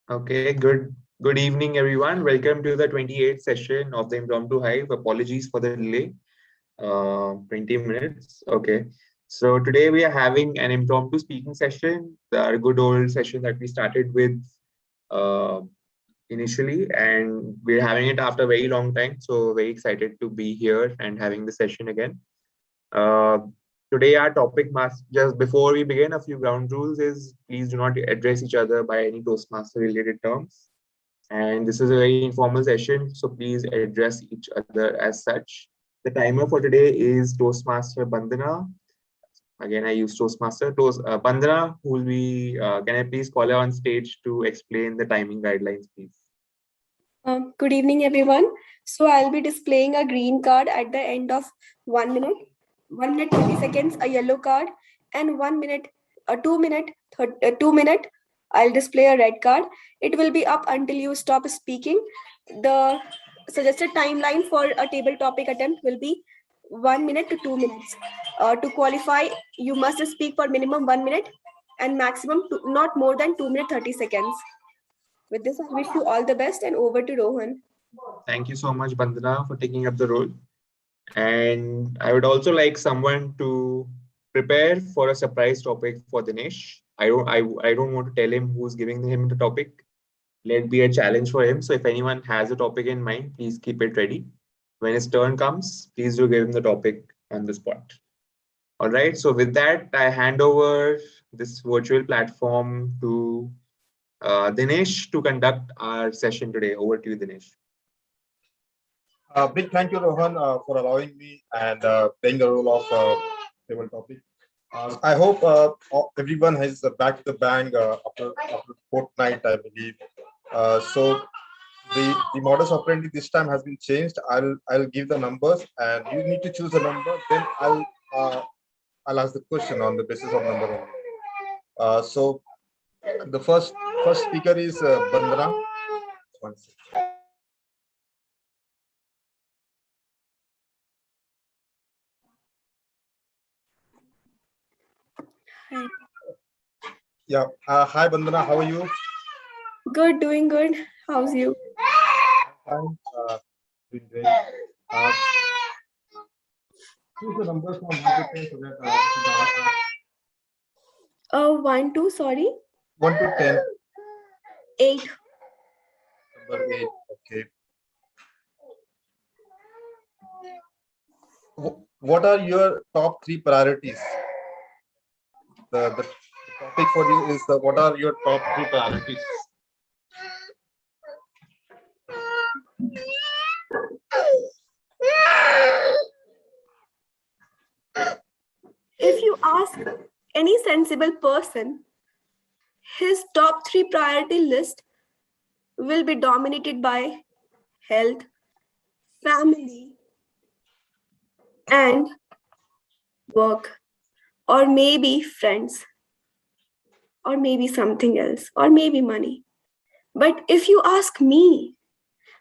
Okay, good evening, everyone. Welcome to the 28th session of the Impromptu Hive. Apologies for the delay. 20 minutes. Okay. So today we are having an impromptu speaking session, our good old session that we started with uh, initially, and we're having it after a very long time. So very excited to be here and having the session again. Uh, Today our topic must just before we begin, a few ground rules is please do not address each other by any Toastmaster related terms. And this is a very informal session, so please address each other as such. The timer for today is Toastmaster Bandana. Again, I use Toastmaster. Bandana, who will be, can I please call her on stage to explain the timing guidelines, please? Good evening, everyone. So I'll be displaying a green card at the end of 1 minute, 1 minute 30 seconds, a yellow card, and 1 minute, a 2 minute, I'll display a red card. It will be up until you stop speaking. The suggested timeline for a table topic attempt will be 1 minute to 2 minutes. To qualify, you must speak for minimum 1 minute and maximum not more than 2 minutes 30 seconds. With this, I wish you all the best and over to Rohan. Thank you so much, Bandana, for taking up the role. And I would also like someone to prepare for a surprise topic for Dinesh. I don't want to tell him who's giving him the topic. Let it be a challenge for him. So if anyone has a topic in mind, please keep it ready. When his turn comes, please do give him the topic on the spot. All right. So with that, I hand over this virtual platform to Dinesh to conduct our session today. Over to you, Dinesh. Big thank you, Rohan, for allowing me and playing the role of table topic. I hope everyone has back the bang after fortnight, I believe. So the modus operandi this time has been changed. I'll give the numbers, and you need to choose a number. Then I'll ask the question on the basis of number only. So the first speaker is Bandana. One second. Hi. Yeah. Hi, Bandana. How are you? Good, doing good. How's you? Fine. Doing great. Choose the numbers from 1 to 10 so that 1, 2, sorry. 1 to 10. 8. Number 8. Okay. What are your top 3 priorities? The topic for you is what are your top 3 priorities? If you ask any sensible person, his top 3 priority list will be dominated by health, family, and work, or maybe friends, or maybe something else, or maybe money. But if you ask me,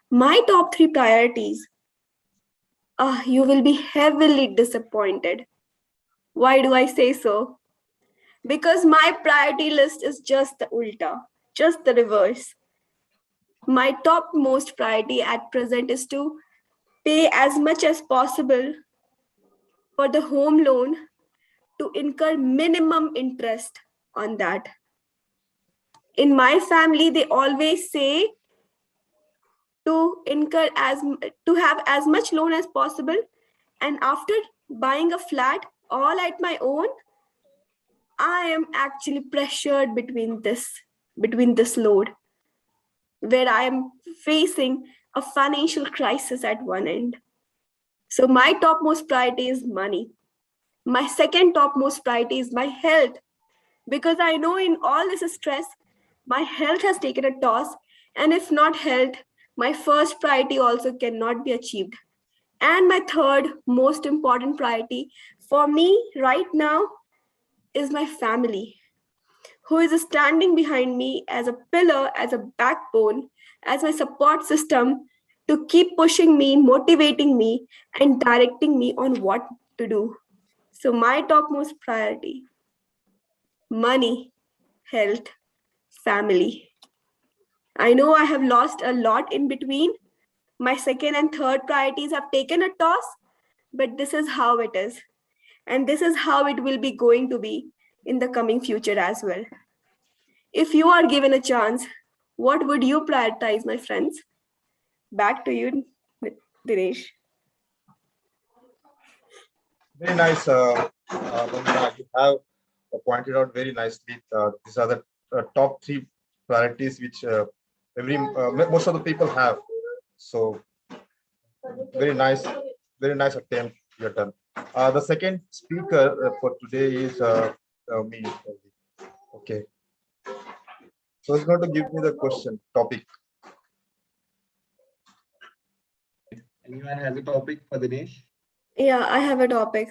my top 3 priorities, you will be heavily disappointed. Why do I say so? Because my priority list is just the ulta, just the reverse. My topmost priority at present is to pay as much as possible for the home loan to incur minimum interest on that. In my family, they always say to have as much loan as possible, and after buying a flat all at my own, I am actually pressured between this load, where I am facing a financial crisis at one end. So my topmost priority is money. My second topmost priority is my health, because I know in all this stress, my health has taken a toss, and if not health, my first priority also cannot be achieved. And my third most important priority for me right now is my family, who is standing behind me as a pillar, as a backbone, as my support system to keep pushing me, motivating me, and directing me on what to do. So, my topmost priority: money, health, family. I know I have lost a lot in between. My second and third priorities have taken a toss, but this is how it is. And this is how it will be going to be in the coming future as well. If you are given a chance, what would you prioritize, my friends? Back to you, Dinesh. Very nice, Vandana. You have pointed out very nicely. These are the top three priorities which most of the people have. So very nice attempt you have done. The second speaker for today is me. Okay, so it's going to give me the question topic. Anyone has a topic for Dinesh? Yeah, I have a topic.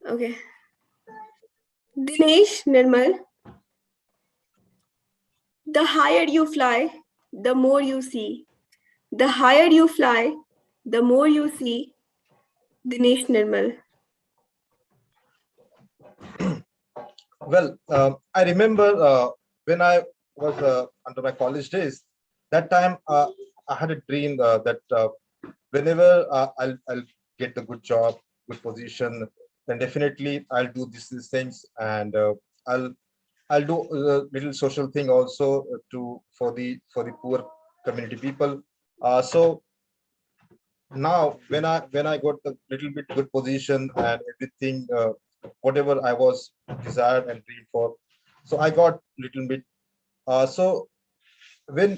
Okay. Dinesh, Nirmal, the higher you fly, the more you see. The higher you fly, the more you see. Dinesh Nirmal. Well, I remember when I was under my college days. That time, I had a dream that whenever I'll get a good job, good position, then definitely I'll do these things, and I'll I'll do a little social thing also to for the poor community people. So now when I got a little bit good position and everything, whatever I was desired and dreamed for, so I got little bit. So when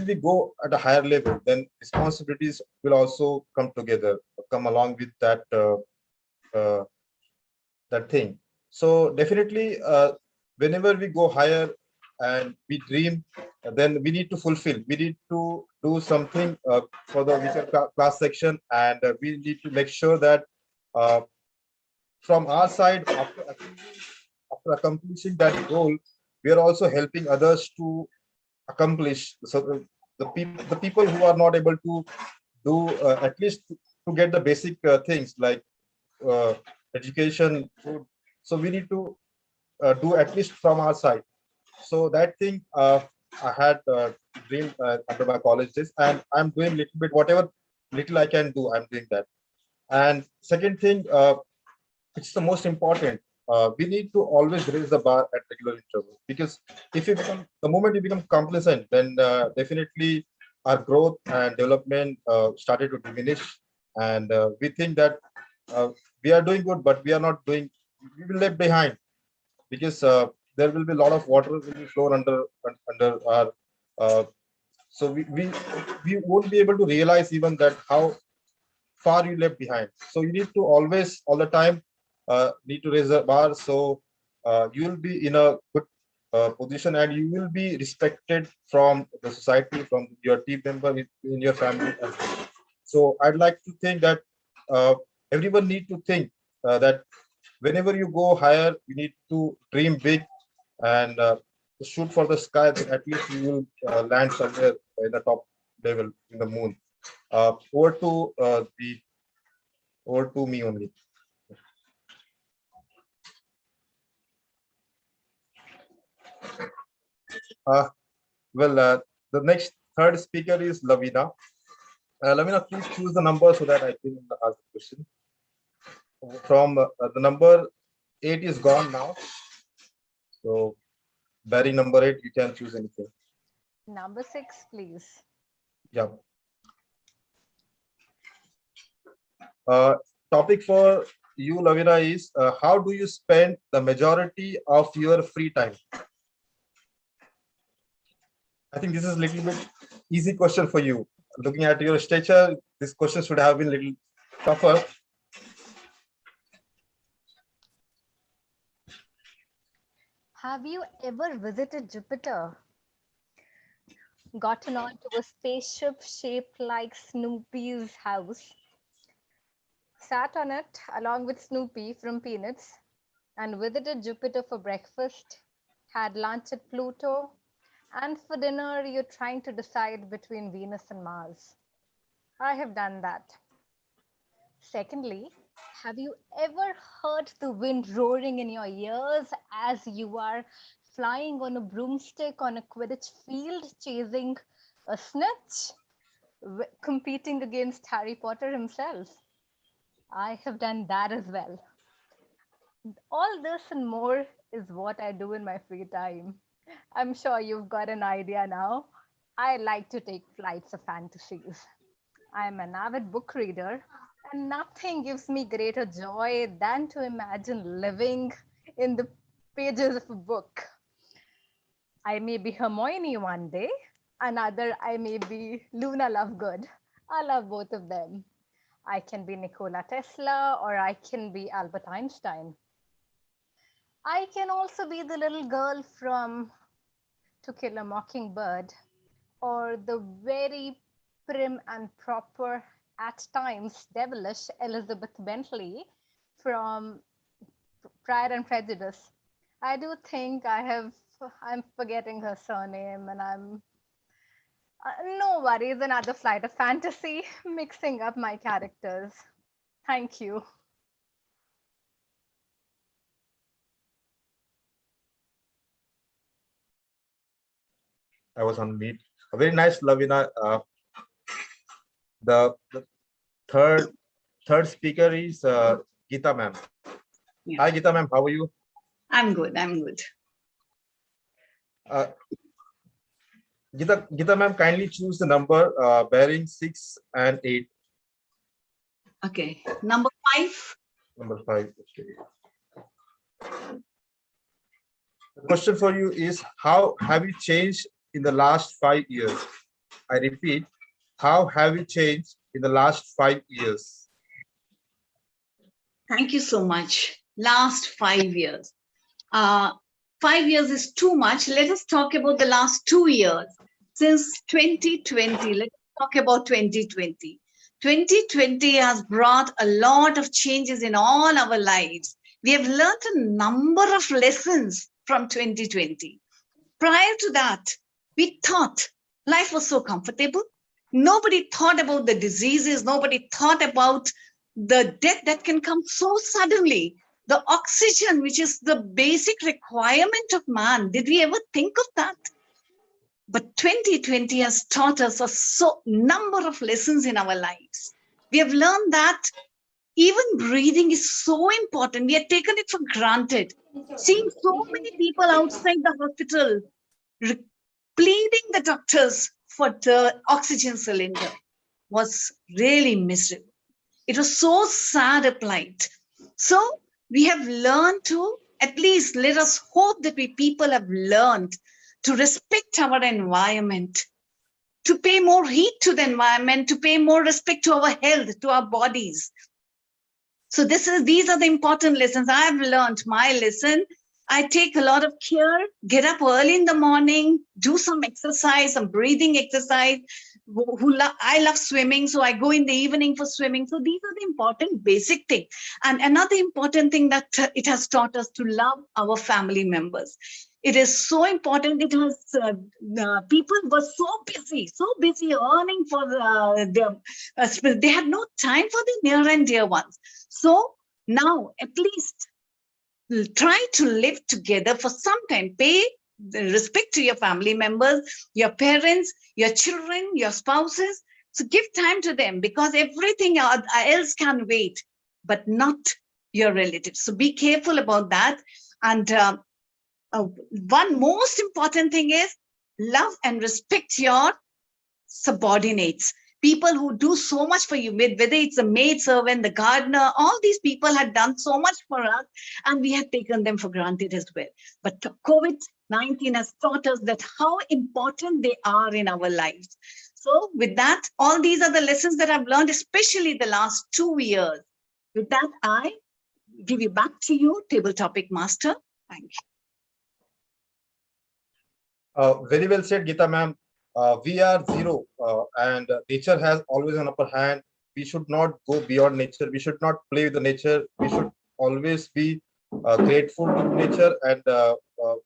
we go at a higher level, then responsibilities will also come together, come along with uh, that thing. So definitely, whenever we go higher and we dream, then we need to fulfill. We need to do something for the weaker class section, and we need to make sure that uh, from our side, after accomplishing that goal, we are also helping others to accomplish. So the people who are not able to do at least to get the basic things like uh, education, food. So we need to do at least from our side. So that thing I had dreamed under my college days, and I'm doing little bit whatever little I can do. I'm doing that. And second thing, it's the most important. We need to always raise the bar at regular intervals, because if you become the moment you become complacent, then definitely our growth and development started to diminish, and we think that uh, we are doing good, but we are not doing. We will left behind, because there will be a lot of water will be flown under our. So we won't be able to realize even that how far you left behind. So you need to always, all the time, need to raise the bar. So you will be in a good position, and you will be respected from the society, from your team member, in your family as well. So I'd like to think that everyone need to think that whenever you go higher, you need to dream big and shoot for the sky. Then at least you will land somewhere in the top level in the moon. Uh, over to uh, the over to me only. Uh, well, the next third speaker is Lavina. Lavina, please choose the number so that I can ask the question. From the number 8 is gone now. So, Barry number 8, you can choose anything. Number 6, please. Yeah. Topic for you, Lavina, is how do you spend the majority of your free time? I think this is a little bit easy question for you. Looking at your stature, this question should have been a little tougher. Have you ever visited Jupiter? Gotten onto a spaceship shaped like Snoopy's house? Sat on it along with Snoopy from Peanuts and visited Jupiter for breakfast? Had lunch at Pluto? And for dinner, you're trying to decide between Venus and Mars. I have done that. Secondly, have you ever heard the wind roaring in your ears as you are flying on a broomstick on a Quidditch field, chasing a snitch, competing against Harry Potter himself. I have done that as well. All this and more is what I do in my free time. I'm sure you've got an idea now. I like to take flights of fantasies. I'm an avid book reader, and nothing gives me greater joy than to imagine living in the pages of a book. I may be Hermione one day, another I may be Luna Lovegood. I love both of them. I can be Nikola Tesla or I can be Albert Einstein. I can also be the little girl from To Kill a Mockingbird or the very prim and proper, at times devilish Elizabeth Bentley from Pride and Prejudice. I do think I'm forgetting her surname and I'm no worries, another flight of fantasy, mixing up my characters. Thank you. I was on mute. Very nice, Lavina. The third speaker is Geeta ma'am. Yeah. Hi, Geeta ma'am. How are you? I'm good. I'm good. Geeta ma'am, kindly choose the number bearing 6 and 8. Okay. Number 5. Number 5. Okay. The question for you is, how have you changed in the last 5 years? I repeat, how have you changed in the last 5 years? Thank you so much. Last 5 years. 5 years is too much. Let us talk about the last 2 years. Since 2020, let's talk about 2020. 2020 has brought a lot of changes in all our lives. We have learned a number of lessons from 2020. Prior to that, we thought life was so comfortable. Nobody thought about the diseases. Nobody thought about the death that can come so suddenly. The oxygen, which is the basic requirement of man. Did we ever think of that? But 2020 has taught us a number of lessons in our lives. We have learned that even breathing is so important. We have taken it for granted. Seeing so many people outside the hospital pleading the doctors for the oxygen cylinder was really miserable. It was so sad a plight. So we have learned to, at least let us hope that we people have learned to respect our environment, to pay more heed to the environment, to pay more respect to our health, to our bodies. So these are the important lessons. I have learned my lesson. I take a lot of care, get up early in the morning, do some exercise, some breathing exercise. I love swimming, so I go in the evening for swimming. So these are the important basic things. And another important thing that it has taught us to love our family members. It is so important. It has people were so busy earning for they had no time for the near and dear ones. So now at least try to live together for some time. Pay respect to your family members, your parents, your children, your spouses. So give time to them because everything else can wait, but not your relatives. So be careful about that. And one most important thing is love and respect your subordinates. People who do so much for you, whether it's a maid servant, the gardener, all these people had done so much for us and we had taken them for granted as well. But COVID-19 has taught us that how important they are in our lives. So with that, all these are the lessons that I've learned, especially the last 2 years. With that, I give you back to you, Table Topic Master. Thank you. Very well said, Geeta ma'am. We are zero and nature has always an upper hand. We should not go beyond nature. We should not play with the nature. We should always be grateful to nature and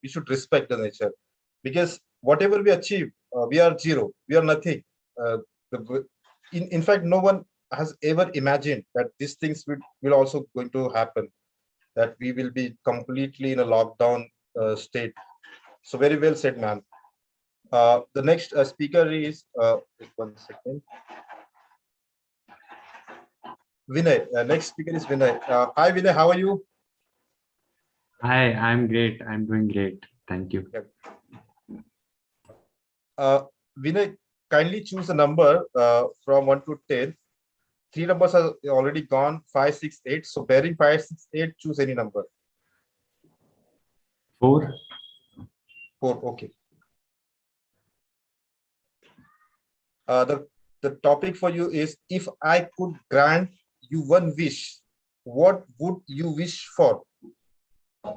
we should respect the nature because whatever we achieve, we are zero. We are nothing. In fact, no one has ever imagined that these things will also going to happen, that we will be completely in a lockdown state. So very well said, man. The next speaker is, wait 1 second. Vinay. Next speaker is Vinay. Hi, Vinay. How are you? Hi, I'm great. I'm doing great. Thank you. Vinay, kindly choose a number from 1 to 10. 3 numbers are already gone, 5, 6, 8. So bearing 5, 6, 8, choose any number. 4. 4, okay. The topic for you is, if I could grant you one wish, what would you wish for?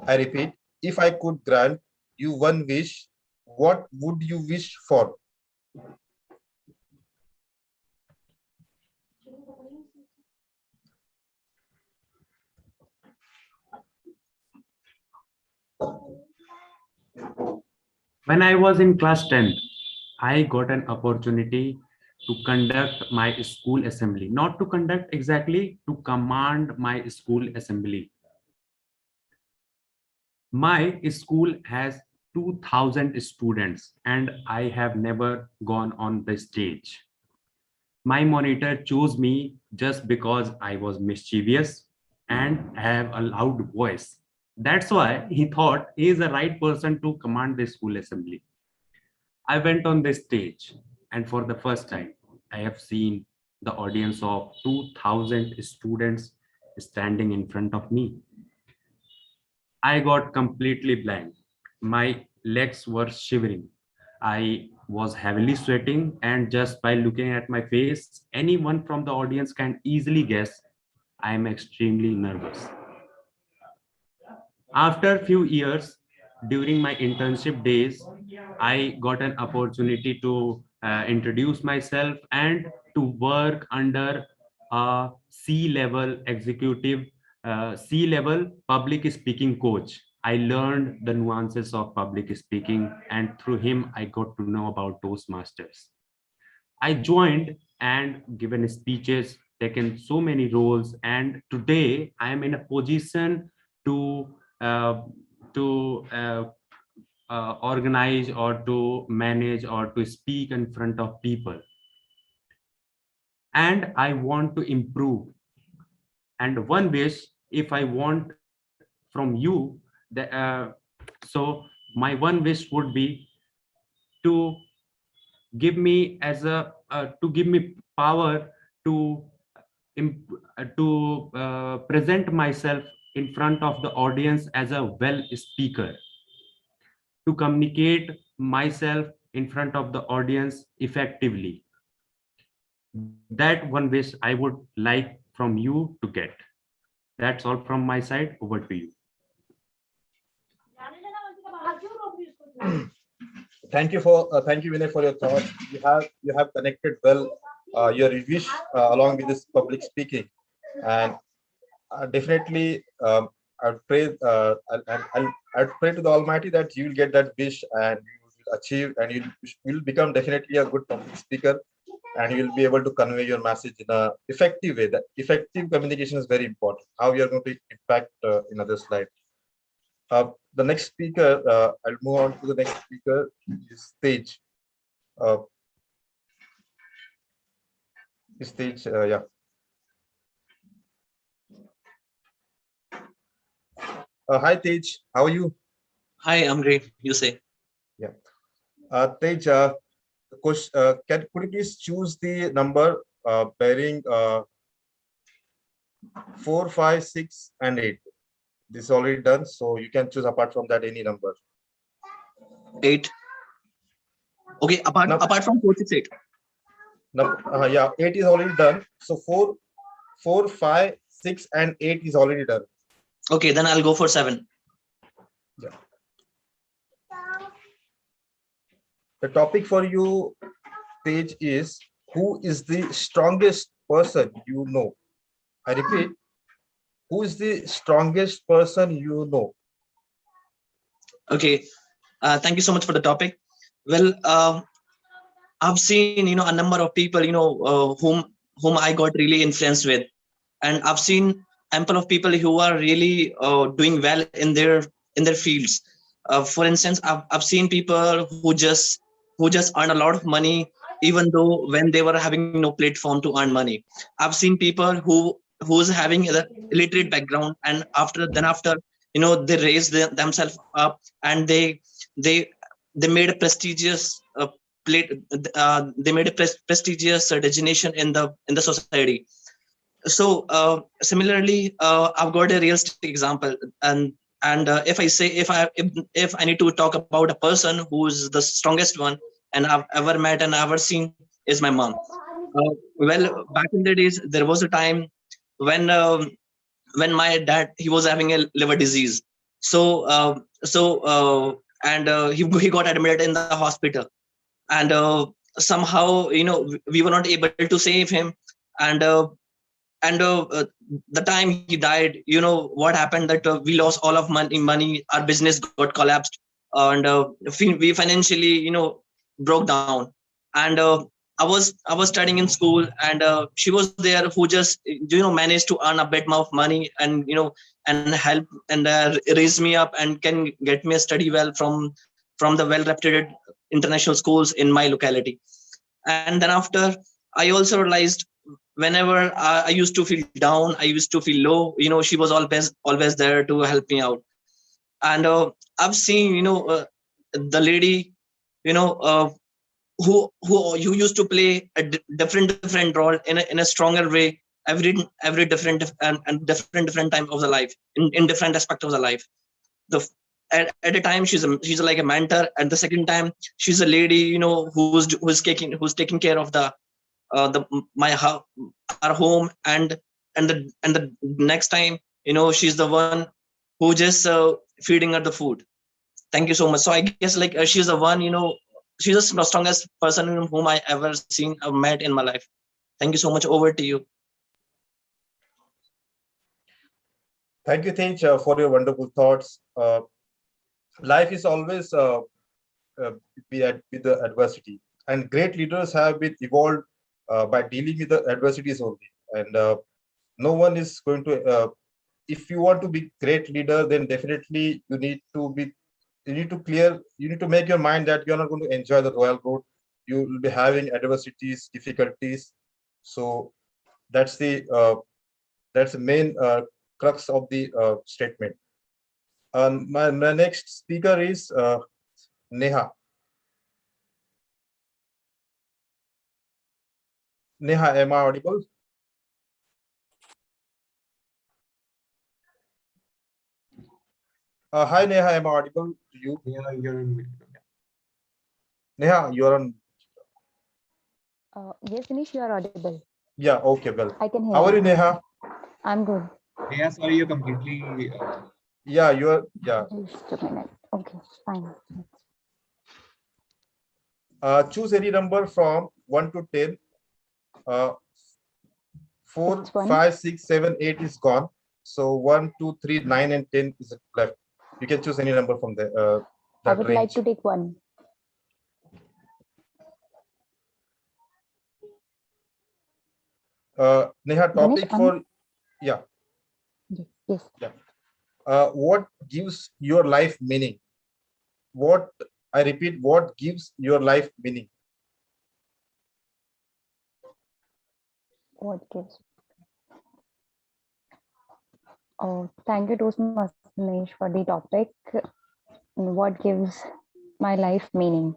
I repeat, if I could grant you one wish, what would you wish for? When I was in class 10th, I got an opportunity to conduct my school assembly. Not to conduct exactly, to command my school assembly. My school has 2,000 students and I have never gone on the stage. My monitor chose me just because I was mischievous and have a loud voice. That's why he thought he is the right person to command the school assembly. I went on the stage, and for the first time, I have seen the audience of 2,000 students standing in front of me. I got completely blank. My legs were shivering. I was heavily sweating, and just by looking at my face, anyone from the audience can easily guess I am extremely nervous. After a few years, during my internship days, I got an opportunity to introduce myself and to work under a C-level executive, C-level public speaking coach. I learned the nuances of public speaking, and through him, I got to know about Toastmasters. I joined and given speeches, taken so many roles, and today I am in a position to uh, organize or to manage or to speak in front of people. And I want to improve. And one wish, if I want from you, so my one wish would be to give me as a to give me power to present myself in front of the audience as a well speaker, to communicate myself in front of the audience effectively. That one wish I would like from you to get. That's all from my side. Over to you. Thank you, Vinay, for your thoughts. You have connected well your wish along with this public speaking, and definitely I'd pray. I'd pray to the Almighty that you will get that wish and you will achieve, and you will become definitely a good public speaker, and you will be able to convey your message in a effective way. That effective communication is very important. How you are going to impact in others' life. The next speaker, I'll move on to the next speaker, is Tej. Yeah. Hi, Tej. How are you? Hi, I'm great. You say. Yeah. Tej, could you please choose the number bearing 4, 5, 6, and 8? This is already done, so you can choose apart from that any number. 8. Okay, apart from 4, 6, 8. No, yeah, 8 is already done. So 4, 5, 6, and 8 is already done. Okay, then I'll go for 7. Yeah. The topic for you, Tej, is who is the strongest person you know? I repeat, who is the strongest person you know? Okay, thank you so much for the topic. Well, I've seen a number of people whom I got really influenced with, and I've seen ample of people who are really doing well in their fields. For instance, I've seen people who just earn a lot of money even though when they were having no platform to earn money. I've seen people who's having a illiterate background, and after they raised themselves up, and they they made a prestigious plate they made a prestigious designation in the society. So similarly, I've got a realistic example, and if I say if I need to talk about a person who's the strongest one and I've ever met and ever seen, is my mom. Well, back in the days, there was a time when when my dad, he was having a liver disease. So and he got admitted in the hospital, and somehow we were not able to save him, and the time he died, what happened, that we lost all of money, our business got collapsed, and we financially broke down. And I was studying in school, and she was there who just managed to earn a bit more of money, and and help and raise me up and can get me a study well from the well reputed international schools in my locality. And then after, I also realized, whenever I used to feel down, I used to feel low, she was always there to help me out. And I've seen the lady, you know uh, who used to play a different role in a stronger way, every different time of the life, in different aspect of the life. At a time, she's like a mentor, and the second time she's a lady, who's taking care of the my our home, and the next time, she's the one who just feeding her the food. Thank you so much. So I guess, like, she's the one, she's the strongest person whom I ever seen met in my life. Thank you so much. Over to you. Thank you, Tej, for your wonderful thoughts. Life is always with the adversity, and great leaders have been evolved by dealing with the adversities only. And no one is going to. If you want to be great leader, then definitely you need to be. You need to make your mind that you are not going to enjoy the royal road. You will be having adversities, difficulties. So that's the main crux of the statement. My next speaker is Neha. Neha, am I audible? Hi, Neha, am I audible to you? Yeah, you're on mute. Neha, you're on. Yes, Anish, you are audible. Yeah, okay, well. I can hear How are you, you. Neha? I'm good. Yeah, sorry, you're completely. Yeah, yeah. Just a minute. Okay, fine. Choose any number from 1 to 10. 4, It's one. 5, 6, 7, 8 is gone. So 1, 2, 3, 9, and 10 is left. You can choose any number from the I that would range. like to take one. Neha, topic Ganesh, for yeah. Yes. Yeah. What gives your life meaning? What, I repeat, what gives your life meaning? What gives? Oh, thank you to much, Anish, for the topic. What gives my life meaning?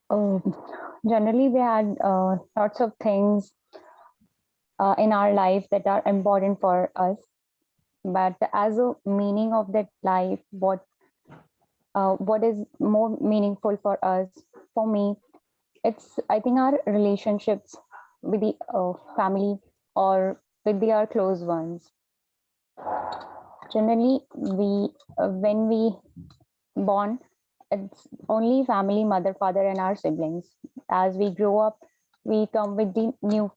Oh, generally, we had lots of things in our life that are important for us, but as a meaning of that life, what is more meaningful for us? For me, it's, I think, our relationships with the family or with our close ones. Generally, we when we born, it's only family, mother, father, and our siblings. As we grow up, we come with the new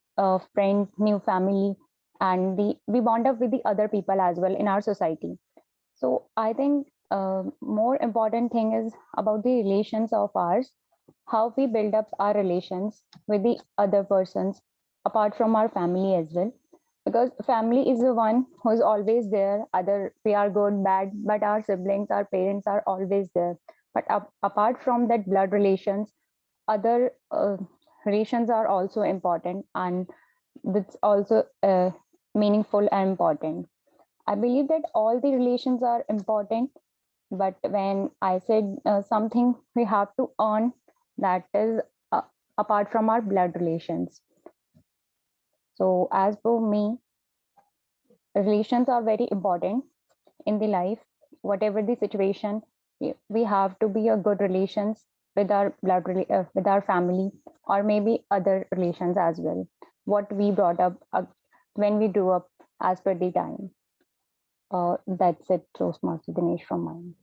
friend, new family, and we bond up with the other people as well in our society. So I think more important thing is about the relations of ours, how we build up our relations with the other persons apart from our family as well. because family is the one who is always there. Other we are good, bad, but our siblings, our parents are always there. But apart from that blood relations, other relations are also important, and that's also meaningful and important. I believe that all the relations are important, but when I said something we have to earn, that is apart from our blood relations. So as for me, relations are very important in the life. Whatever the situation, we have to be a good relations with our with our family, or maybe other relations as well. What we brought up when we grew up as per the time. That's it, Toastmaster Dinesh from mine.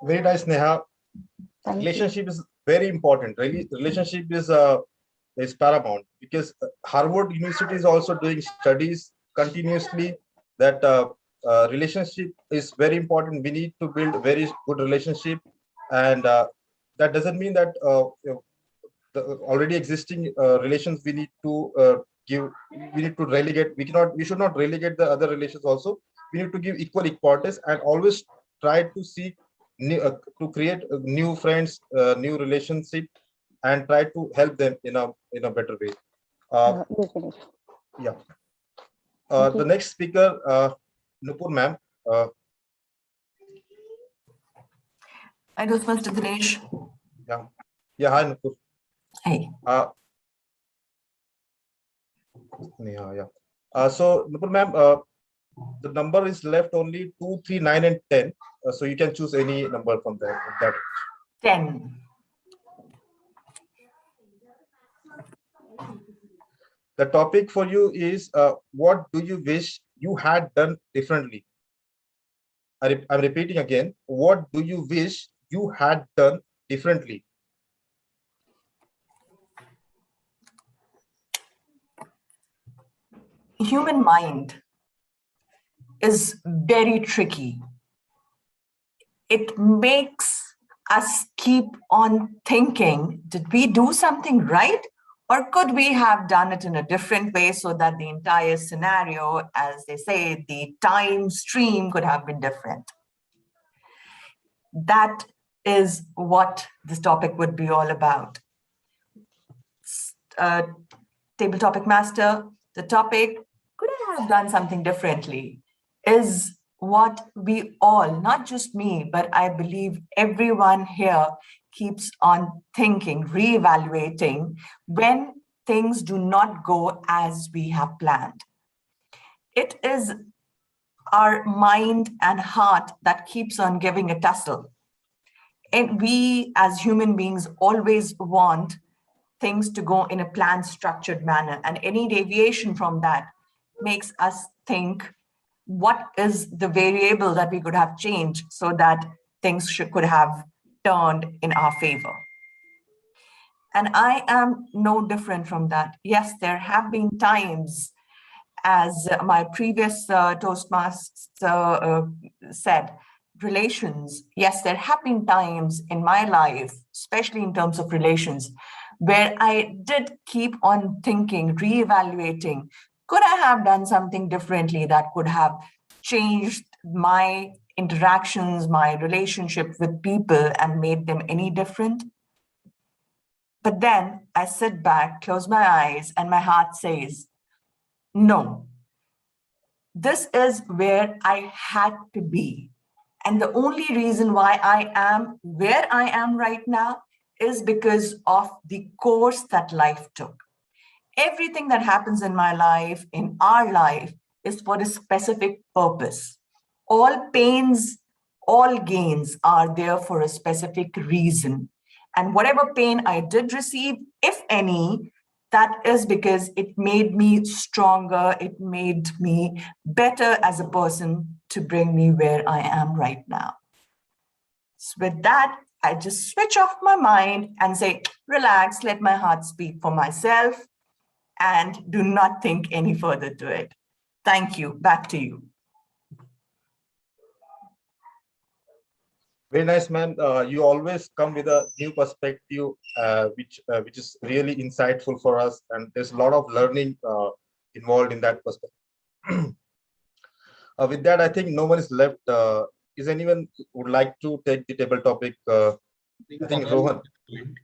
Very nice, Neha. Thank you. Relationship is very important. Relationship is paramount, because Harvard University is also doing studies continuously that relationship is very important. We need to build very good relationship, and that doesn't mean that the already existing relations we need to we need to relegate. We should not relegate the other relations also. We need to give equal importance and always try to seek to create new friends, new relationship, and try to help them in a better way. Yes, Dinesh. Yeah. Thank The you. next speaker, Nupur ma'am. Hi, Toastmaster Dinesh. Yeah. Yeah. Hi, Nupur. Hi. Yeah. So Nupur ma'am, the number is left only 2, 3, 9, and 10. So you can choose any number from that. 10. The topic for you is what do you wish you had done differently? I'm repeating again. What do you wish you had done differently? Human mind is very tricky. It makes us keep on thinking, did we do something right? Or could we have done it in a different way so that the entire scenario, as they say, the time stream could have been different? That is what this topic would be all about. Table topic master, the topic, could I have done something differently, is what we all, not just me, but I believe everyone here keeps on thinking, reevaluating when things do not go as we have planned. It is our mind and heart that keeps on giving a tussle. And we as human beings always want things to go in a planned, structured manner. And any deviation from that makes us think, what is the variable that we could have changed so that things could have turned in our favor? And I am no different from that. Yes, there have been times, as my previous Toastmaster said, relations. Yes, there have been times in my life, especially in terms of relations, where I did keep on thinking, reevaluating, could I have done something differently that could have changed my interactions, my relationship with people and made them any different? But then I sit back, close my eyes, and my heart says, no, this is where I had to be. And the only reason why I am where I am right now is because of the course that life took. Everything that happens in my life, in our life, is for a specific purpose. All pains, all gains are there for a specific reason. And whatever pain I did receive, if any, that is because it made me stronger, it made me better as a person to bring me where I am right now. So with that, I just switch off my mind and say, relax, let my heart speak for myself, and do not think any further to it. Thank you. Back to you. Very nice, man. You always come with a new perspective, which is really insightful for us, and there's a lot of learning involved in that perspective. With that, I think no one is left. Is anyone would like to take the table topic? I think Rohan.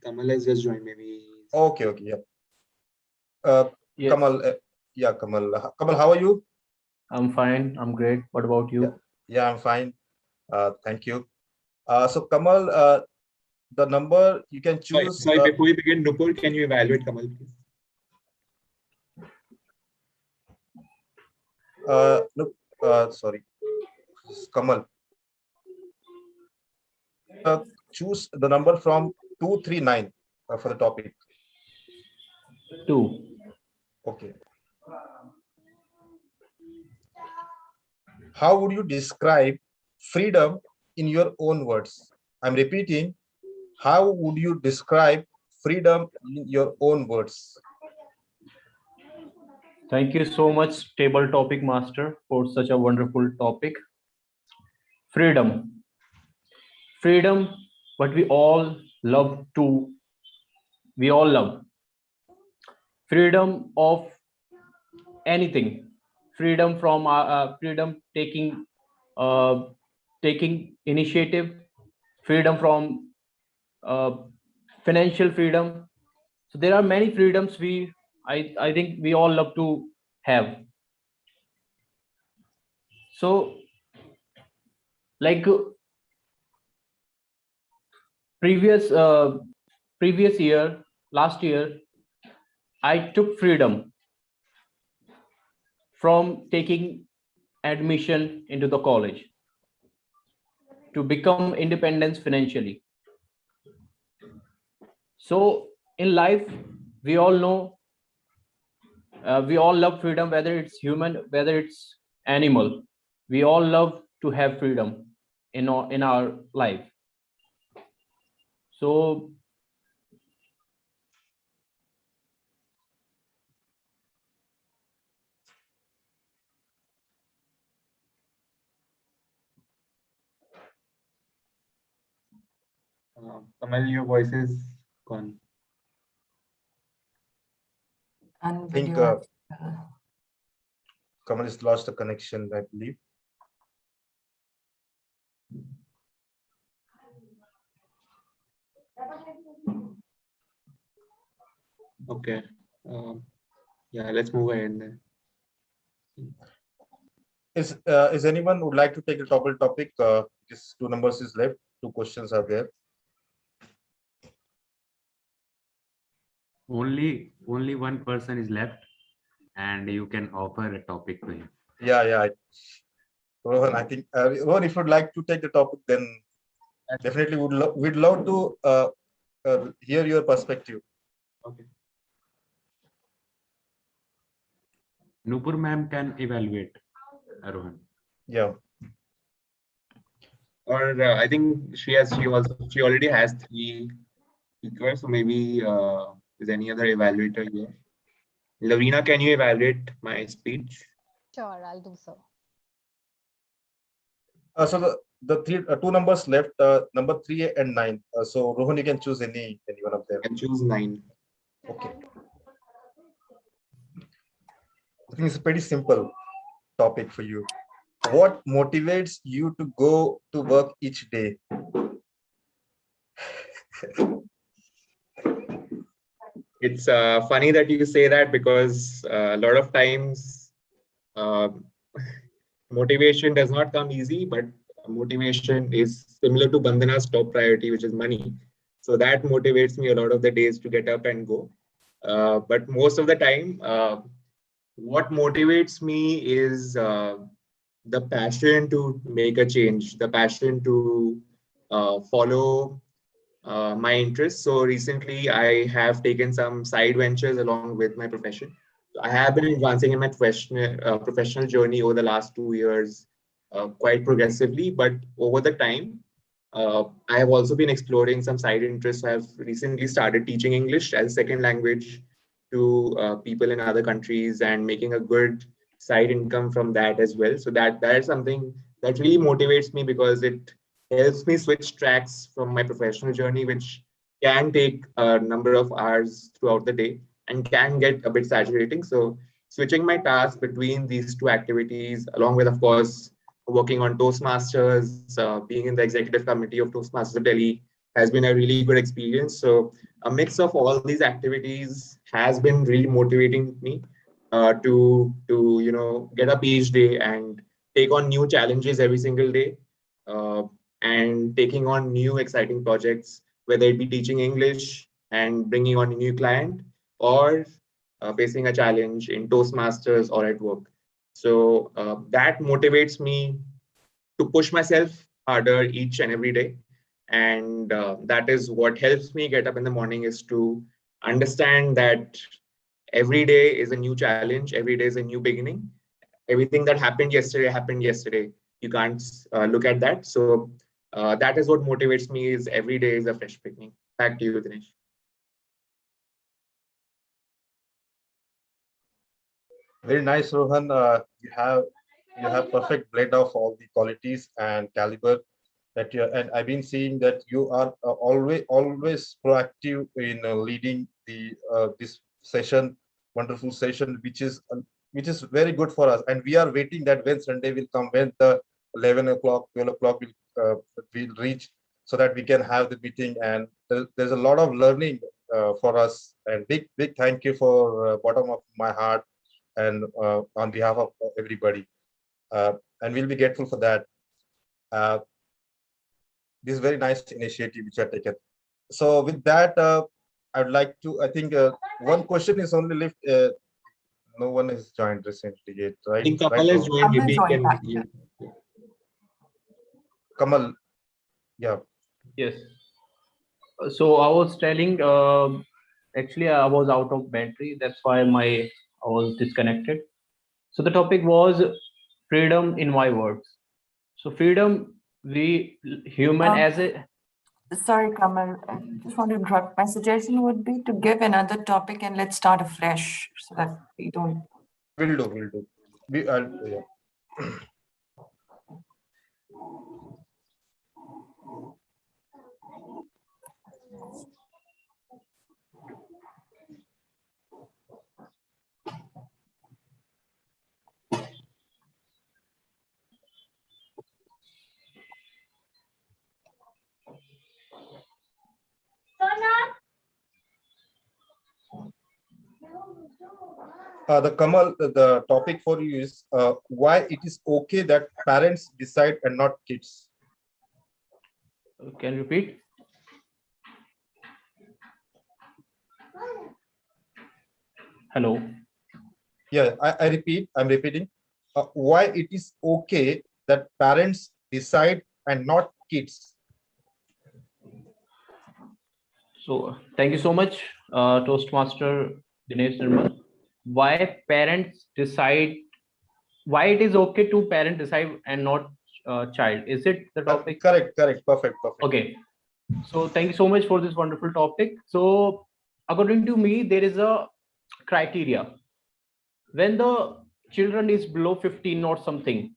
Kamal has just joined. Maybe. Okay, okay, yeah. Yes, Kamal, yeah, Kamal. Kamal, how are you? I'm fine. I'm great. What about you? Yeah, I'm fine. Thank you. So Kamal, the number you can choose. Sorry, before we begin, Nupur, can you evaluate Kamal, please? Look, sorry, Kamal. Choose the number from 239 for the topic. 2. Okay. How would you describe freedom in your own words? I'm repeating. How would you describe freedom in your own words? Thank you so much, Table Topic Master, for such a wonderful topic. Freedom. Freedom, what we all love to, we all love. Freedom of anything. Freedom from freedom taking initiative, freedom from financial freedom. So there are many freedoms I think we all love to have. So like previous year, last year, I took freedom from taking admission into the college to become independent financially. So in life, we all know, we all love freedom, whether it's human, whether it's animal. We all love to have freedom in our life. So Kamal, your voice is gone. I think Kamal has lost the connection, I believe. Okay. Yeah, let's move ahead then. Is anyone would like to take the topic? Just 2 numbers is left. 2 questions are there. Only one person is left, and you can offer a topic to him. Yeah. Rohan, I think Rohan, if you'd like to take the topic, then definitely we'd love to hear your perspective. Okay. Nupur ma'am can evaluate Rohan. Yeah. Or I think she already has 3 speakers, so maybe is any other evaluator here? Lavina, can you evaluate my speech? Sure, I'll do so. So the 2 numbers left, number 3 and 9. So Rohan, you can choose any one of them. I can choose 9. Okay. I think it's a pretty simple topic for you. What motivates you to go to work each day? It's funny that you say that, because a lot of times motivation does not come easy, but motivation is similar to Bandhana's top priority, which is money. So that motivates me a lot of the days to get up and go. But most of the time, what motivates me is the passion to make a change, the passion to follow my interests. So recently, I have taken some side ventures along with my profession. I have been advancing in my professional journey over the last 2 years quite progressively, but over the time, I have also been exploring some side interests. I have recently started teaching English as a second language to people in other countries and making a good side income from that as well. So that is something that really motivates me, because it helps me switch tracks from my professional journey, which can take a number of hours throughout the day and can get a bit saturating. So switching my task between these two activities, along with, of course, working on Toastmasters, being in the executive committee of Toastmasters of Delhi, has been a really good experience. So a mix of all these activities has been really motivating me to get up each day and take on new challenges every single day, uh, and taking on new exciting projects, whether it be teaching English and bringing on a new client, or facing a challenge in Toastmasters or at work. So that motivates me to push myself harder each and every day. And that is what helps me get up in the morning, is to understand that every day is a new challenge, every day is a new beginning. Everything that happened yesterday. You can't look at that. So that is what motivates me, is every day is a fresh beginning. Back to you, Dinesh. Very nice, Rohan. You have perfect blend of all the qualities and caliber that you, and I've been seeing that you are always proactive in leading the this session, wonderful session, which is very good for us. And we are waiting that when Sunday will come, when the 11 o'clock, 12 o'clock will reach, so that we can have the meeting. And there's a lot of learning for us. And big thank you for bottom of my heart, and on behalf of everybody. And we'll be grateful for that. Uh, this is very nice initiative which you have taken. So with that, I would like to, I think one question is only left. No one has joined recently yet, I right? think Right, Kamal has Rohan? joined. Kamal Maybe he joined can. back. Kamal, yeah. Yes. So I was telling, actually, I was out of battery. That's why I was disconnected. So the topic was freedom in my words. So freedom, we human Um, as a Sorry, Kamal, I just want to interrupt. My suggestion would be to give another topic and let's start afresh so that we don't. Will do. Yeah. The Kamal, the topic for you is why it is okay that parents decide and not kids. can you repeat? Hello. Yeah, I repeat, I'm repeating. Why it is okay that parents decide and not kids. So thank you so much, Toastmaster Dinesh Nirmal. Why parents decide? Why it is okay to parent decide and not child? Is it the topic? Correct, perfect. Okay. So thank you so much for this wonderful topic. So according to me, there is a criteria. When the children is below 15 or something,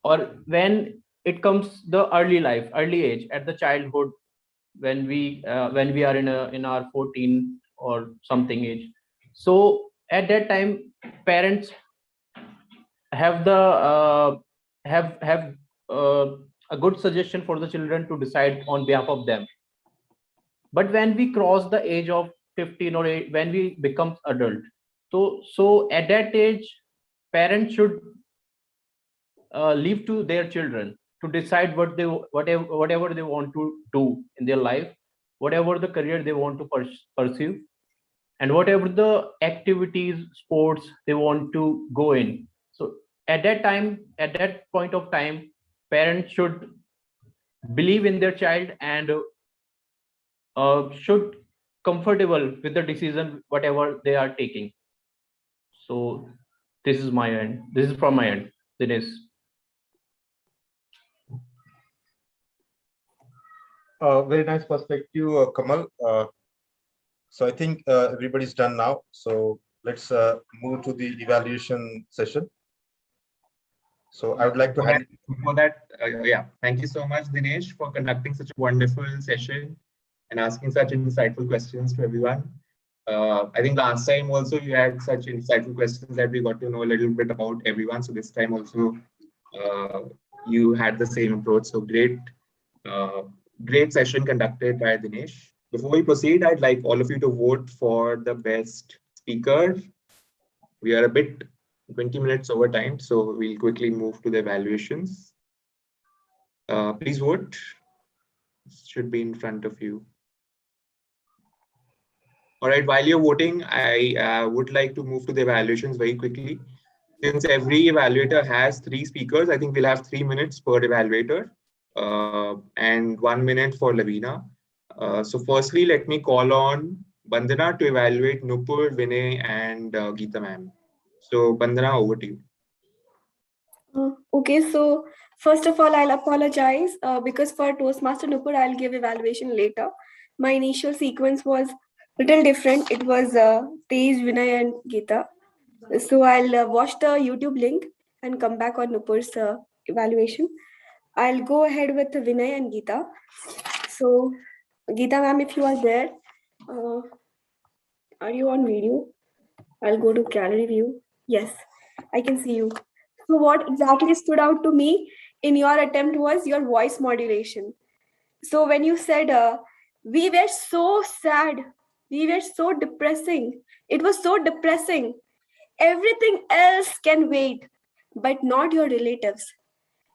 or when it comes the early age at the childhood, when we are in our 14 or something age, so at that time parents have the have a good suggestion for the children to decide on behalf of them. But when we cross the age of 15 or 8, when we become adult, so at that age parents should leave to their children to decide whatever they want to do in their life, whatever the career they want to pursue, and whatever the activities, sports they want to go in. So at that time, at that point of time, parents should believe in their child and should comfortable with the decision whatever they are taking. So this is my end. This is from my end. Dinesh. Very nice perspective, Kamal. So I think everybody's done now. So let's move to the evaluation session. So I would like to hand. For that, yeah, thank you so much, Dinesh, for conducting such a wonderful session and asking such insightful questions to everyone. I think last time also you had such insightful questions that we got to know a little bit about everyone. So this time also you had the same approach. So uh, great session conducted by Dinesh. Before we proceed, I'd like all of you to vote for the best speaker. We are a bit 20 minutes over time, so we'll quickly move to the evaluations. Please vote. It should be in front of you. All right, while you're voting, I would like to move to the evaluations very quickly. Since every evaluator has 3 speakers, I think we'll have 3 minutes per evaluator and 1 minute for Lavina. So firstly, let me call on Bandana to evaluate Nupur, Vinay, and Geeta ma'am. So Bandana, over to you. Okay, so first of all, I'll apologize because for Toastmaster Nupur, I'll give evaluation later. My initial sequence was little different. It was Tej, Vinay, and Geeta. So I'll watch the YouTube link and come back on Nupur's evaluation. I'll go ahead with Vinay and Geeta. So Geeta ma'am, if you are there, are you on video? I'll go to gallery view. Yes, I can see you. So what exactly stood out to me in your attempt was your voice modulation. So when you said, we were so sad, we were so depressing, it was so depressing. Everything else can wait, but not your relatives.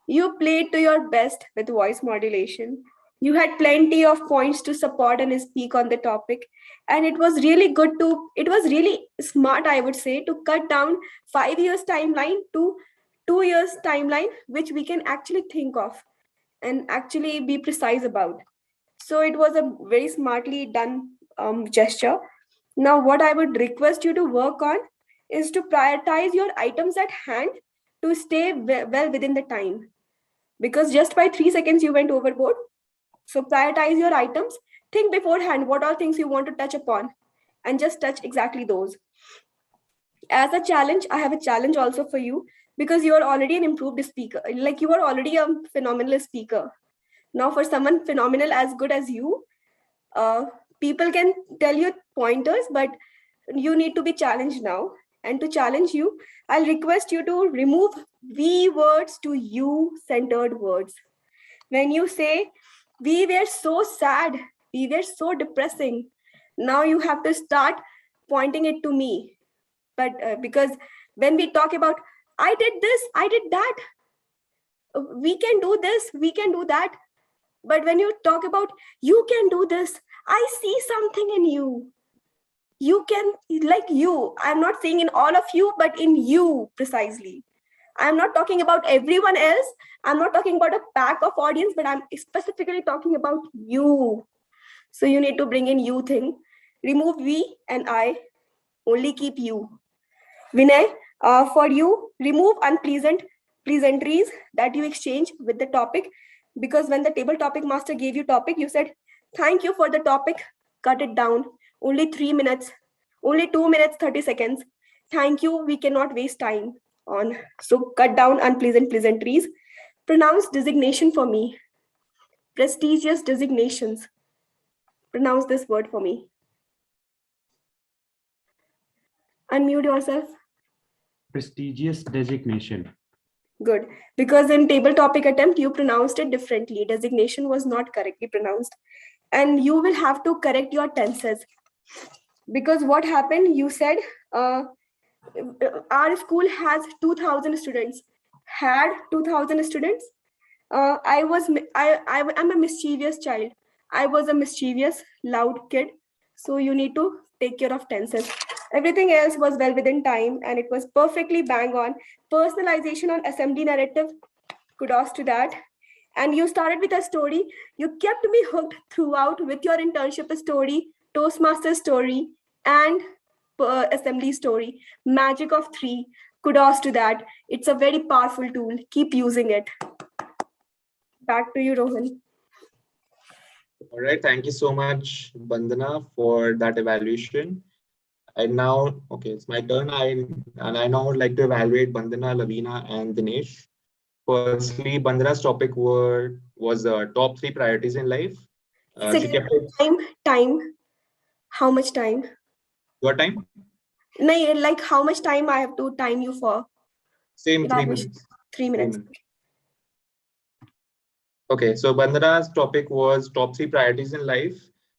You played to your best with voice modulation. You had plenty of points to support and speak on the topic. And it was really it was really smart, I would say, to cut down 5 years timeline to 2 years timeline, which we can actually think of and actually be precise about. So it was a very smartly done gesture. Now, what I would request you to work on is to prioritize your items at hand to stay well within the time, because just by 3 seconds you went overboard. So prioritize your items, think beforehand what are things you want to touch upon, and just touch exactly those. As a challenge, I have a challenge also for you, because you are already an improved speaker, like you are already a phenomenal speaker. Now for someone phenomenal as good as you, people can tell you pointers, but you need to be challenged now. And to challenge you, I'll request you to remove we words to you centered words. When you say, we were so sad, we were so depressing, now you have to start pointing it to me. But because when we talk about, I did this, I did that, we can do this, we can do that. But when you talk about, you can do this, I see something in you. You can, like you, I'm not saying in all of you, but in you precisely. I'm not talking about everyone else. I'm not talking about a pack of audience, but I'm specifically talking about you. So you need to bring in you thing. Remove we and I, only keep you. Vinay, for you, remove unpleasant pleasantries that you exchange with the topic. Because when the table topic master gave you topic, you said, thank you for the topic, cut it down. Only 3 minutes, only 2 minutes, 30 seconds. Thank you, we cannot waste time on. So cut down unpleasant pleasantries. Pronounce designation for me. Prestigious designations. Pronounce this word for me. Unmute yourself. Prestigious designation. Good. Because in table topic attempt, you pronounced it differently. Designation was not correctly pronounced. And you will have to correct your tenses. Because what happened, you said, our school has 2,000 students. Had 2,000 students. I'm a mischievous child. I was a mischievous, loud kid. So you need to take care of tenses. Everything else was well within time and it was perfectly bang on. Personalization on assembly narrative, kudos to that. And you started with a story. You kept me hooked throughout with your internship story, Toastmaster story, and assembly story. Magic of 3. Kudos to that. It's a very powerful tool. Keep using it. Back to you, Rohan. All right, thank you so much, Bandana, for that evaluation. I now, okay, it's my turn. I now would like to evaluate Bandana, Lavina, and Dinesh. Firstly, Bandhana's topic was top 3 priorities in life. She Second, kept it. time. How much time? Your time? No, like how much time I have to time you for? Same 3 Evaluation. minutes. 3 minutes. Okay, so Bandhana's topic was top 3 priorities in life.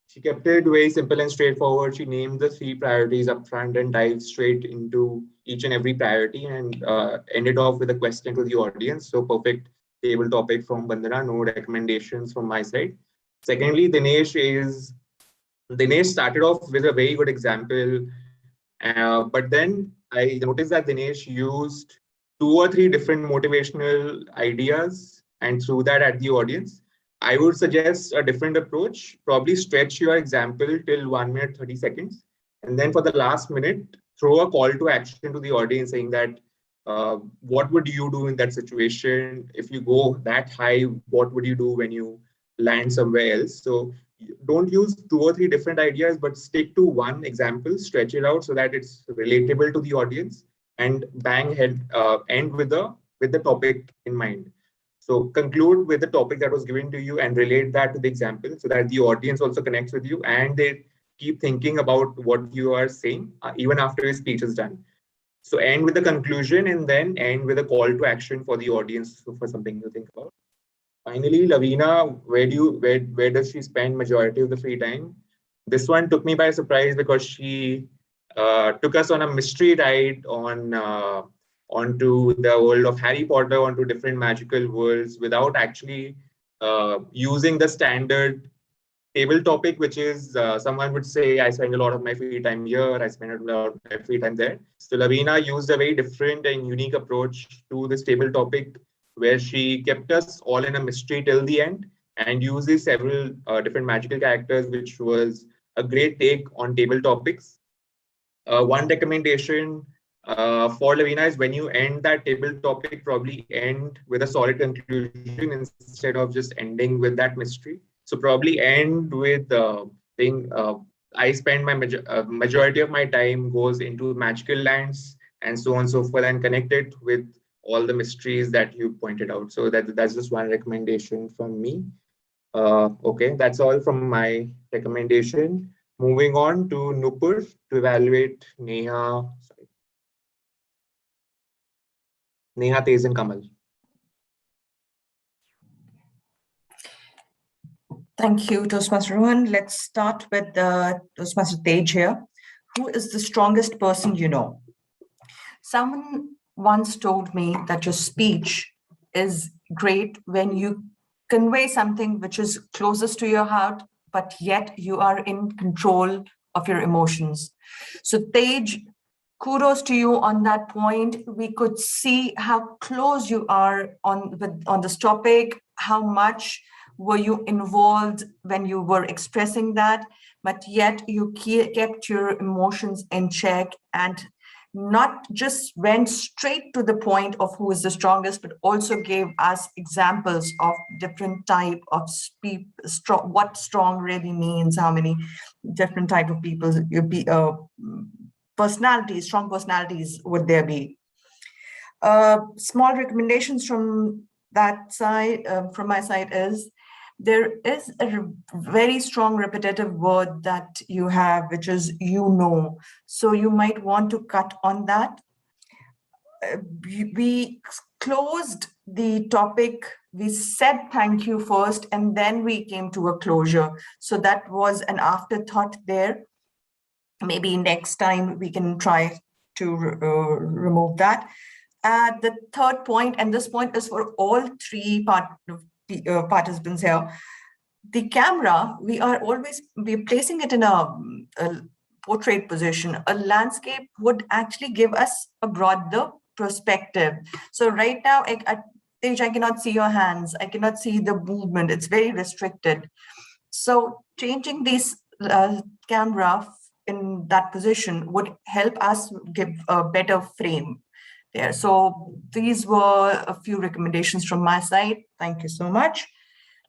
She kept it very simple and straightforward. She named the 3 priorities up front and dived straight into each and every priority and ended off with a question to the audience. So perfect table topic from Bandhana, no recommendations from my side. Secondly, Dinesh started off with a very good example, but then I noticed that Dinesh used 2 or 3 different motivational ideas and threw that at the audience. I would suggest a different approach. Probably stretch your example till 1 minute 30 seconds, and then for the last minute, throw a call to action to the audience saying that what would you do in that situation if you go that high? What would you do when you land somewhere else? So don't use 2 or 3 different ideas, but stick to one example, stretch it out so that it's relatable to the audience, and bang head end with the topic in mind. So conclude with the topic that was given to you and relate that to the example so that the audience also connects with you and they keep thinking about what you are saying even after your speech is done. So end with the conclusion and then end with a call to action for the audience for something to think about. Finally, Lavina, where does she spend majority of the free time? This one took me by surprise because she took us on a mystery ride onto the world of Harry Potter, onto different magical worlds without actually using the standard table topic, which is someone would say, I spend a lot of my free time here, I spend a lot of my free time there. So Lavina used a very different and unique approach to this table topic where she kept us all in a mystery till the end and uses several different magical characters, which was a great take on table topics. One recommendation for Lavina is when you end that table topic, probably end with a solid conclusion instead of just ending with that mystery. So probably end with saying, I spend my majority of my time goes into magical lands and so on and so forth, and connect it with all the mysteries that you pointed out. So that's just one recommendation from me. Okay, that's all from my recommendation. Moving on to Nupur to evaluate Neha, Tez, and Kamal. Thank you, Toastmaster Rohan. Let's start with Toastmaster Tej here. Who is the strongest person you know? Someone once told me that your speech is great when you convey something which is closest to your heart, but yet you are in control of your emotions. So Tej, kudos to you on that point. We could see how close you are on this topic, how much were you involved when you were expressing that, but yet you kept your emotions in check and not just went straight to the point of who is the strongest, but also gave us examples of different type of what strong really means, how many different type of people, personalities, strong personalities would there be. Small recommendations from that side, from my side is, there is a very strong repetitive word that you have, which is you know. So you might want to cut on that. We closed the topic. We said thank you first, and then we came to a closure. So that was an afterthought there. Maybe next time we can try to remove that. The third point, and this point is for all 3 participants here. The camera, we're placing it in a portrait position. A landscape would actually give us a broader perspective. So right now, I cannot see your hands. I cannot see the movement. It's very restricted. So changing this camera in that position would help us give a better frame there. So these were a few recommendations from my side. Thank you so much.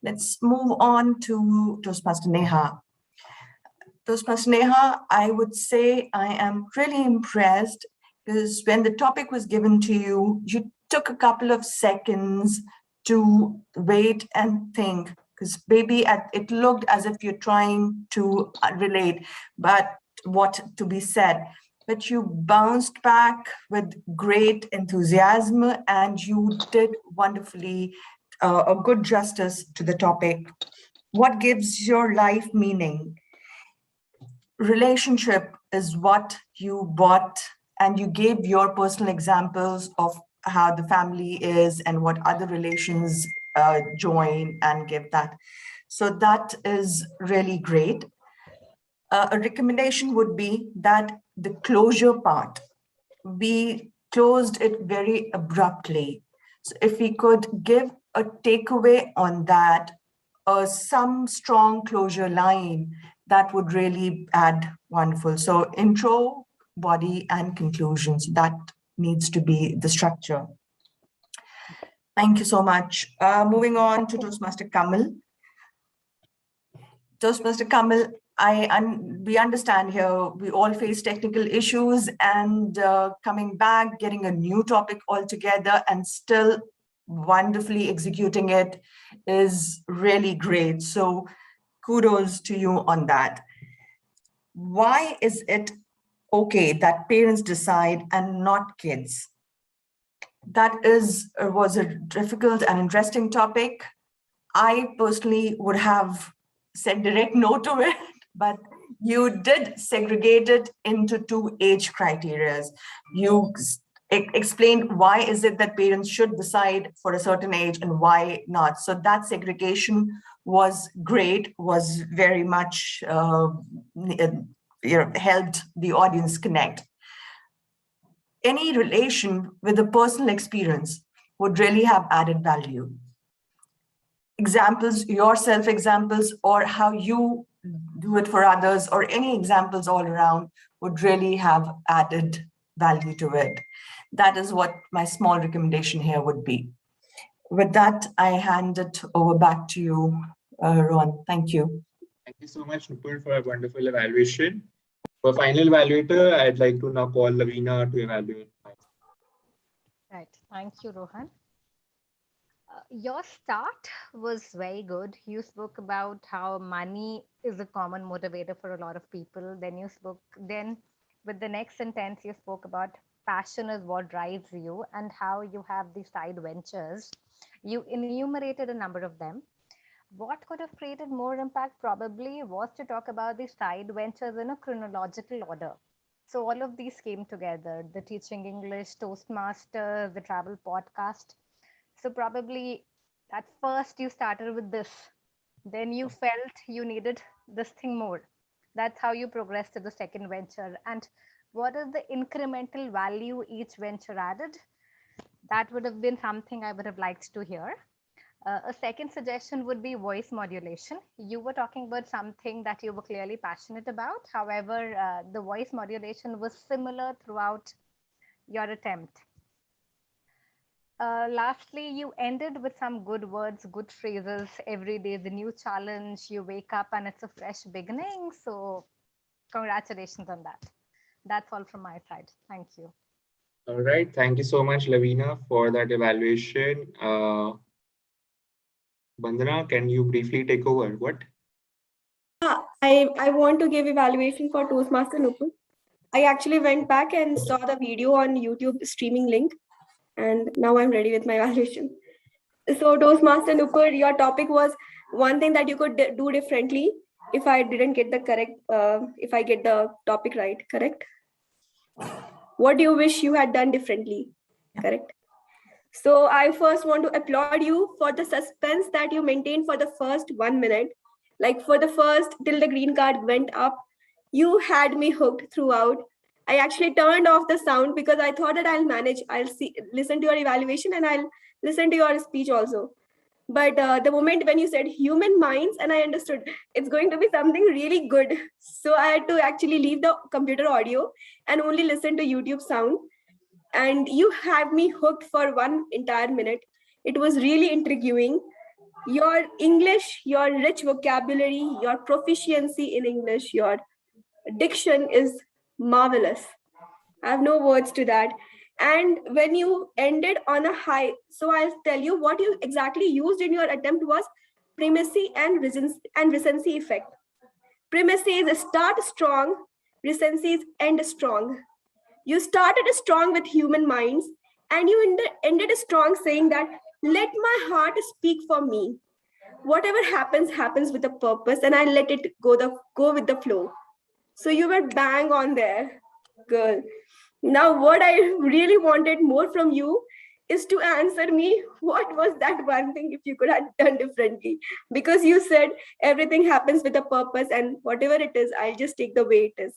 Let's move on to Toastmaster Neha. Toastmaster Neha, I would say I am really impressed because when the topic was given to you, you took a couple of seconds to wait and think, because maybe it looked as if you're trying to relate, but what to be said. But you bounced back with great enthusiasm and you did wonderfully a good justice to the topic. What gives your life meaning? Relationship is what you bought, and you gave your personal examples of how the family is and what other relations join and give that. So that is really great. A recommendation would be that the closure part, we closed it very abruptly. So if we could give a takeaway on that, some strong closure line, that would really add wonderful. So intro, body, and conclusions, that needs to be the structure. Thank you so much. Moving on to Toastmaster Kamal. Toastmaster Kamal, we understand here we all face technical issues, and coming back, getting a new topic altogether and still wonderfully executing it is really great. So kudos to you on that. Why is it okay that parents decide and not kids? That was a difficult and interesting topic. I personally would have said direct no to it, but you did segregate it into 2 age criteria. You explained why is it that parents should decide for a certain age and why not. So that segregation was great, was very much helped the audience connect. Any relation with a personal experience would really have added value. Examples, your self-examples, or how you do it for others, or any examples all around would really have added value to it. That is what my small recommendation here would be. With that, I hand it over back to you, Rohan. Thank you. Thank you so much, Nupur, for a wonderful evaluation. For final evaluator, I'd like to now call Lavina to evaluate. Right. Thank you, Rohan. Your start was very good. You spoke about how money is a common motivator for a lot of people. Then with the next sentence, you spoke about passion is what drives you and how you have these side ventures. You enumerated a number of them. What could have created more impact probably was to talk about these side ventures in a chronological order. So all of these came together, the teaching English, Toastmasters, the travel podcast. So probably at first you started with this, then you felt you needed this thing more. That's how you progressed to the second venture. And what is the incremental value each venture added? That would have been something I would have liked to hear. A second suggestion would be voice modulation. You were talking about something that you were clearly passionate about. However, the voice modulation was similar throughout your attempt. Lastly, you ended with some good words, good phrases. Every day is a new challenge. You wake up and it's a fresh beginning. So congratulations on that. That's all from my side. Thank you. All right. Thank you so much, Lavina, for that evaluation. Bandana, can you briefly take over? What? I want to give evaluation for Toastmaster Nupur. I actually went back and saw the video on YouTube streaming link, and now I'm ready with my evaluation. So Toastmaster Nupur, your topic was one thing that you could do differently if I didn't get the correct, if I get the topic right, correct? What do you wish you had done differently, correct? So I first want to applaud you for the suspense that you maintained for the first 1 minute. Like for the first, till the green card went up, you had me hooked throughout. I actually turned off the sound because I thought that I'll manage. Listen to your evaluation and I'll listen to your speech also. But the moment when you said human minds, and I understood it's going to be something really good. So I had to actually leave the computer audio and only listen to YouTube sound. And you had me hooked for 1 entire minute. It was really intriguing. Your English, your rich vocabulary, your proficiency in English, your diction is marvelous. I have no words to that. And when you ended on a high, so I'll tell you what you exactly used in your attempt was primacy and recency effect. Primacy is start strong, recency is end strong. You started strong with human minds, and you ended strong saying that, let my heart speak for me. Whatever happens, happens with a purpose, and I let it go with the flow. So you were bang on there, girl. Now, what I really wanted more from you is to answer me what was that one thing if you could have done differently? Because you said everything happens with a purpose, and whatever it is, I'll just take the way it is.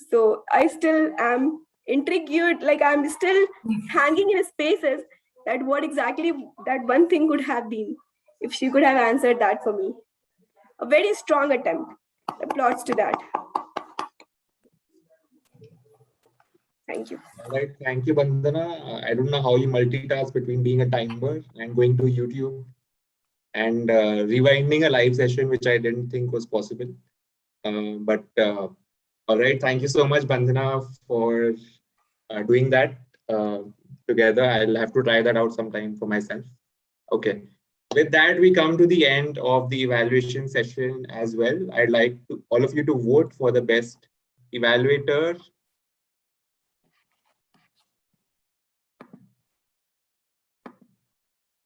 So I still am intrigued, like I'm still hanging in spaces that what exactly that one thing could have been if she could have answered that for me. A very strong attempt. Applause to that. Thank you. All right, thank you, Bandana. I don't know how you multitask between being a timer and going to YouTube and rewinding a live session, which I didn't think was possible. But all right, thank you so much, Bandana, for doing that together. I'll have to try that out sometime for myself. Okay. With that, we come to the end of the evaluation session as well. I'd like all of you to vote for the best evaluator.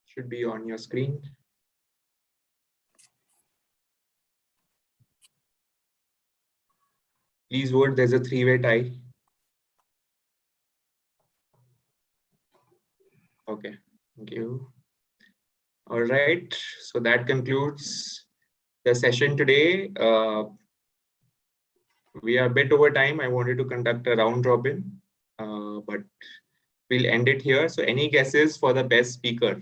Should be on your screen. Please vote. There's a three-way tie. Okay, thank you. All right, so that concludes the session today. We are a bit over time. I wanted to conduct a round robin, but we'll end it here. So any guesses for the best speaker?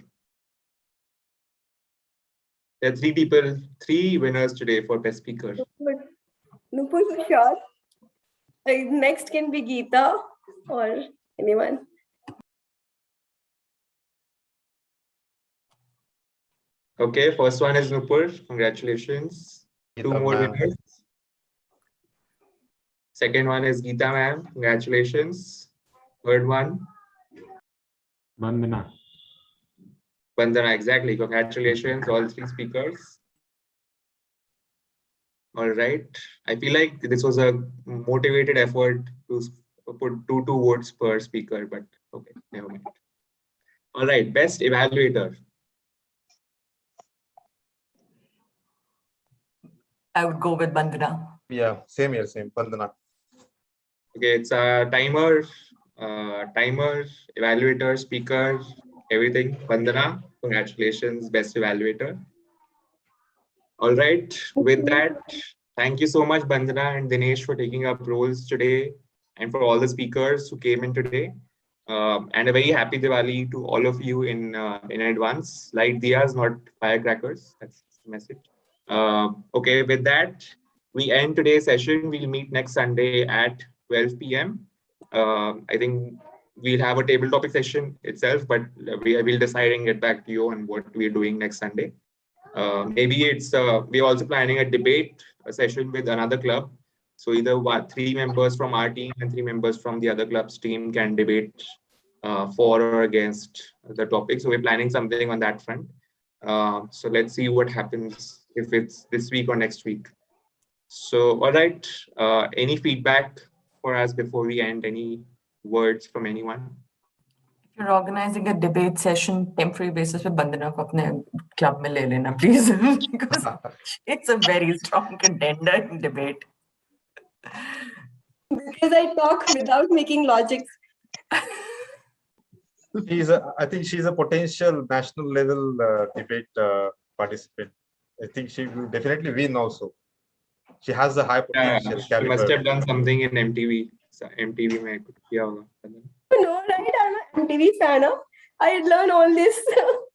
There are three winners today for best speaker. Nupur, for sure. Next can be Geeta or anyone. Okay, first one is Nupur. Congratulations. Two more winners. Second one is Geeta ma'am. Congratulations. Third one. Vandana. Vandana, exactly. Congratulations, all three speakers. All right. I feel like this was a motivated effort to put two votes per speaker, but okay, never mind. All right, best evaluator. I would go with Bandana. Yeah, same here, same. Bandana. Okay, it's a timer, evaluator, speaker, everything. Vandana, congratulations, best evaluator. All right, with that, thank you so much, Bandana and Dinesh, for taking up roles today and for all the speakers who came in today. And a very happy Diwali to all of you in advance. Light diyas, not firecrackers. That's the message. Okay, with that, we end today's session. We'll meet next Sunday at 12 p.m. I think we'll have a table topic session itself, but we will decide and get back to you on what we're doing next Sunday. Maybe it's we're also planning a debate session with another club. So either three members from our team and three members from the other club's team can debate for or against the topic. So we're planning something on that front. So let's see what happens if it's this week or next week. So, all right. Any feedback for us before we end? Any words from anyone? If you're organizing a debate session temporary basis with Bandana ko apne club mein le lena, please, because it's a very strong contender in debate. Because I talk without making logic. I think she's a potential national level debate participant. I think she will definitely win also. She has the high potential. She must have done something in MTV. So MTV mein kuch kiya hoga. No, right? I'm an MTV fan. I learn all this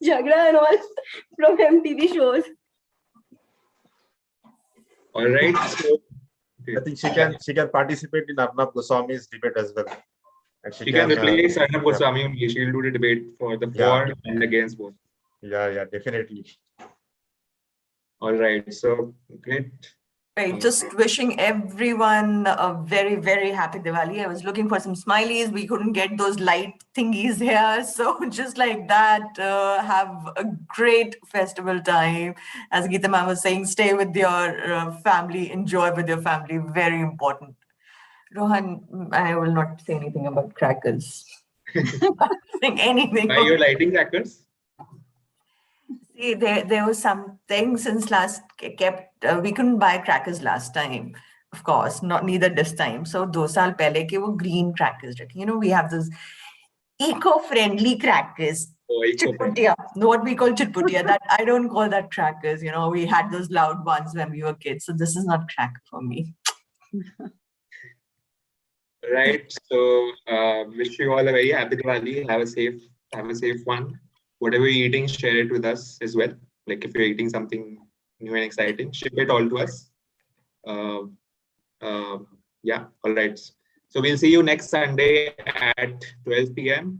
jagda and all from MTV shows. All right. So, I think she can participate in Arnab Goswami's debate as well. And she can replace Arnab Goswami only. She'll do the debate for the for and against both. Yeah, definitely. All right. So great. Right, just wishing everyone a very, very happy Diwali. I was looking for some smileys. We couldn't get those light thingies here. So just like that, have a great festival time. As Geeta ma'am was saying, stay with your family, enjoy with your family. Very important. Rohan, I will not say anything about crackers. Saying anything. Are you lighting crackers? See, there was something since last we couldn't buy crackers last time, of course, not neither this time. So 2 saal pehle ke wo green crackers rakhe. You know, we have those eco-friendly crackers. Oh, eco-friendly. Chutputia, what we call chutputia. That I don't call that crackers. You know, we had those loud ones when we were kids. So this is not cracker for me. Right. So wish you all a very happy Diwali. Have a safe one. Whatever you're eating, share it with us as well. Like if you're eating something new and exciting, ship it all to us. Yeah. All right. So we'll see you next Sunday at 12 p.m.